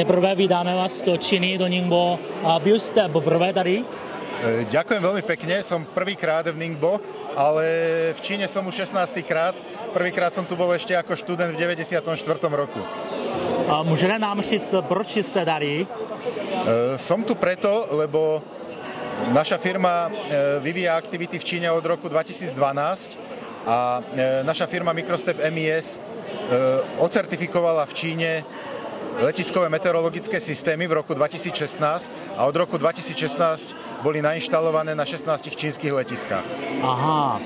Nejprve vítáme vás do Číny, do Ningbo. Byl jste poprvé tady? Ďakujem veľmi pekne, som prvýkrát v Ningbo, ale v Číne som už 16. krát. Prvýkrát som tu bol ešte ako študent v 94. roku. Můžete nám říct, proč jste tady? Som tu preto, lebo naša firma vyvíja aktivity v Číne od roku 2012 a naša firma Microstep MES ocertifikovala v Číne letiskové meteorologické systémy v roku 2016 a od roku 2016 boli nainštalované na 16 čínskych letiskách. Aha.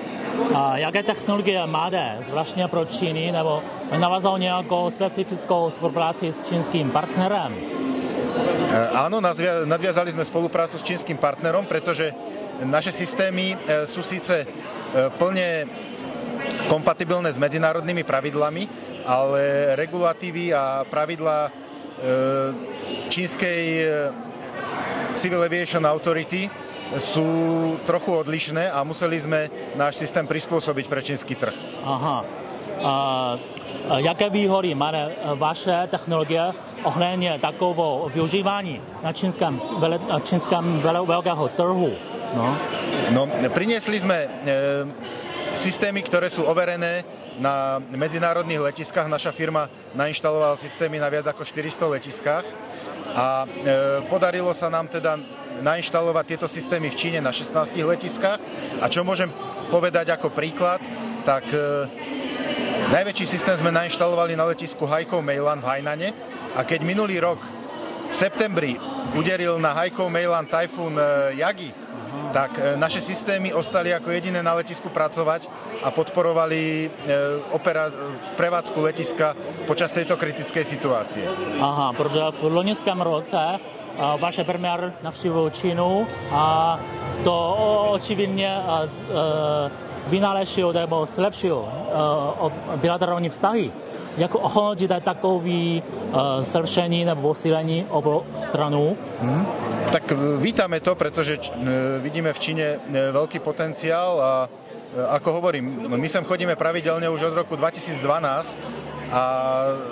A jaké technologie máte, zvláštně pro Číny, nebo navázal nějakou specifickou spolupráci s čínským partnerem? Áno, nadviazali sme spoluprácu s čínskym partnerom, pretože naše systémy sú síce plne kompatibilné s medzinárodnými pravidlami, ale regulatívy a pravidlá čínskej Civil Aviation Authority sú trochu odlišné a museli sme náš systém prispôsobiť pre čínsky trh. Aha. Jaké výhody má vaše technologie ohledně takového využívání na čínském veľkého trhu? No, priniesli sme systémy, ktoré sú overené na medzinárodných letiskách. Naša firma nainštalovala systémy na viac ako 400 letiskách a podarilo sa nám teda nainštalovať tieto systémy v Číne na 16 letiskách. A čo môžem povedať ako príklad, tak najväčší systém sme nainštalovali na letisku Haikou Meilan v Hainane a keď minulý rok v septembri uderil na Haikou Meilan tajfún Yagi, tak naše systémy ostali ako jediné na letisku pracovať a podporovali prevádzku letiska počas tejto kritickej situácie. Aha, protože v loňském roce vaše premiér navštívil Čínu a to očividně vynalešil nebo zlepšil bilaterální vztahy. Jak hodnotíte takový zlepšení nebo posílení obou stranů? Tak vítame to, pretože vidíme v Číne veľký potenciál a ako hovorím, my sem chodíme pravidelne už od roku 2012 a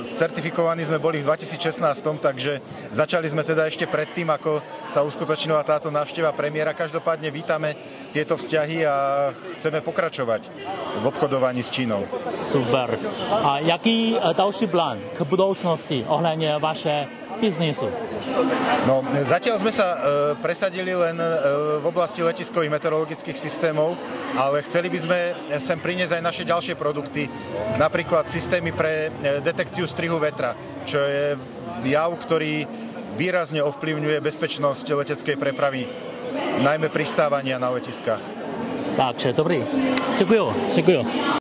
certifikovaní sme boli v 2016, takže začali sme teda ešte predtým, ako sa uskutočnila táto návšteva premiéra. Každopádne vítame tieto vzťahy a chceme pokračovať v obchodovaní s Čínou. Super. A jaký další plán k budoucnosti ohľadne vaše biznisu? No, zatiaľ sme sa presadili len v oblasti letiskových meteorologických systémov, ale chceli by sme sem priniesť aj naše ďalšie produkty, napríklad systémy pre detekciu strihu vetra, čo je jav, ktorý výrazne ovplyvňuje bezpečnosť leteckej prepravy, najmä pristávania na letiskách. Takže dobrý. Ďakujem.